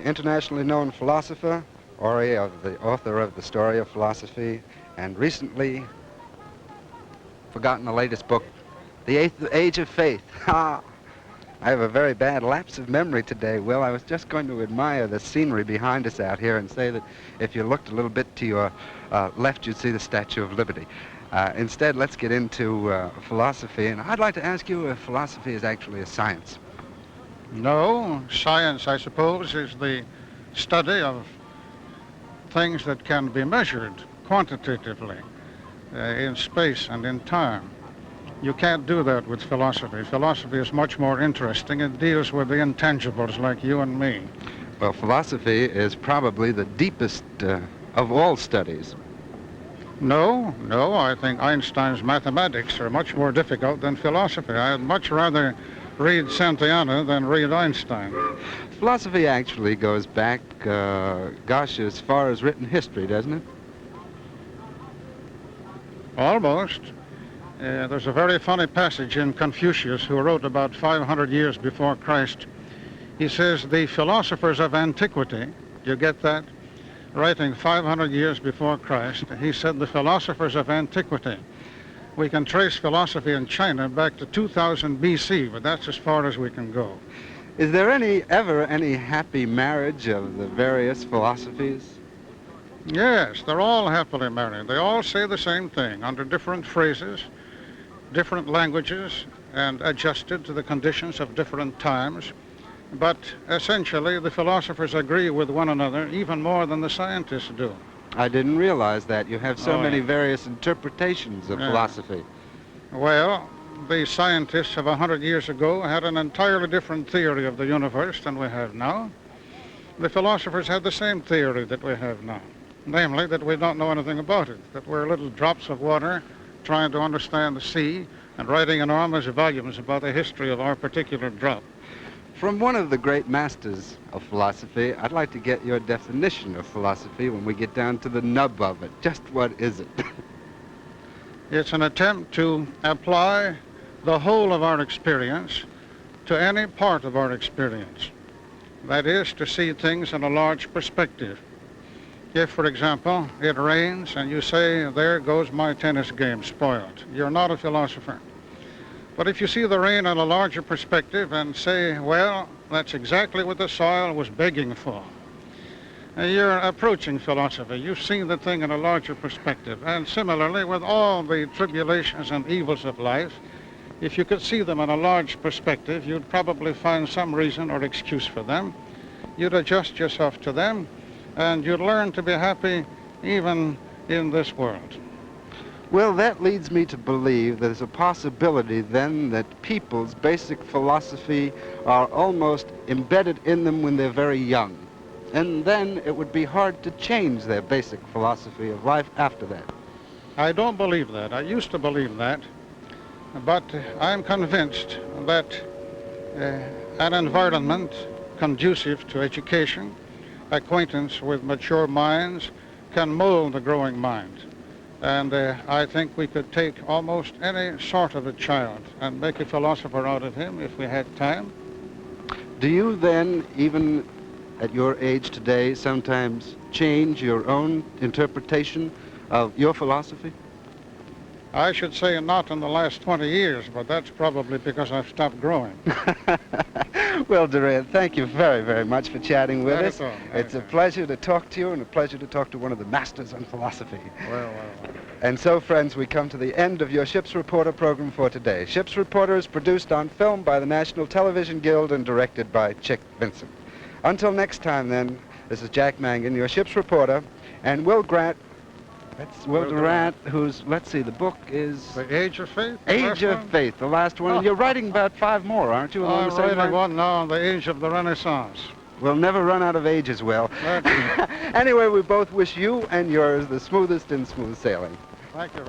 internationally known philosopher, author of The Story of Philosophy, and recently forgotten the latest book, The Age of Faith. Ha! I have a very bad lapse of memory today, Will. I was just going to admire the scenery behind us out here and say that if you looked a little bit to your left, you'd see the Statue of Liberty. Instead, let's get into philosophy, and I'd like to ask you if philosophy is actually a science. No, science, I suppose, is the study of things that can be measured quantitatively in space and in time. You can't do that with philosophy. Philosophy is much more interesting. It deals with the intangibles like you and me. Well, philosophy is probably the deepest of all studies. No, I think Einstein's mathematics are much more difficult than philosophy. I'd much rather read Santayana than read Einstein. Philosophy actually goes back, as far as written history, doesn't it? Almost. There's a very funny passage in Confucius, who wrote about 500 years before Christ. He says, the philosophers of antiquity, you get that? Writing 500 years before Christ, he said the philosophers of antiquity. We can trace philosophy in China back to 2000 BC, but that's as far as we can go. Is there ever any happy marriage of the various philosophies? Yes, they're all happily married. They all say the same thing under different phrases, different languages, and adjusted to the conditions of different times. But essentially, the philosophers agree with one another even more than the scientists do. I didn't realize that. You have so many various interpretations of philosophy. Well, the scientists of 100 years ago had an entirely different theory of the universe than we have now. The philosophers had the same theory that we have now, namely that we don't know anything about it, that we're little drops of water trying to understand the sea and writing enormous volumes about the history of our particular drop. From one of the great masters of philosophy, I'd like to get your definition of philosophy when we get down to the nub of it. Just what is it? It's an attempt to apply the whole of our experience to any part of our experience. That is, to see things in a large perspective. If, for example, it rains and you say, there goes my tennis game spoiled, you're not a philosopher. But if you see the rain in a larger perspective and say, well, that's exactly what the soil was begging for, you're approaching philosophy. You've seen the thing in a larger perspective. And similarly, with all the tribulations and evils of life, if you could see them in a large perspective, you'd probably find some reason or excuse for them. You'd adjust yourself to them, and you'd learn to be happy even in this world. Well, that leads me to believe there's a possibility then that people's basic philosophy are almost embedded in them when they're very young. And then it would be hard to change their basic philosophy of life after that. I don't believe that. I used to believe that. But I'm convinced that an environment conducive to education, acquaintance with mature minds, can mold the growing mind. And I think we could take almost any sort of a child and make a philosopher out of him if we had time. Do you then, even at your age today, sometimes change your own interpretation of your philosophy? I should say not in the last 20 years, but that's probably because I've stopped growing. Well, Diorantt, thank you very, very much for chatting with us. It's a Very pleasure to talk to you and a pleasure to talk to one of the masters on philosophy. Well. And so, friends, we come to the end of your Ship's Reporter program for today. Ship's Reporter is produced on film by the National Television Guild and directed by Chick Vincent. Until next time, then, this is Jack Mangan, your Ship's Reporter, and Will Grant. That's Will Diorantt, whose, let's see, the book is... The Age of Faith? Age of Faith, the last one. And you're writing about 5 more, aren't you? I'm writing one now on the Age of the Renaissance. We'll never run out of ages, Will. Anyway, we both wish you and yours the smoothest in smooth sailing. Thank you very much.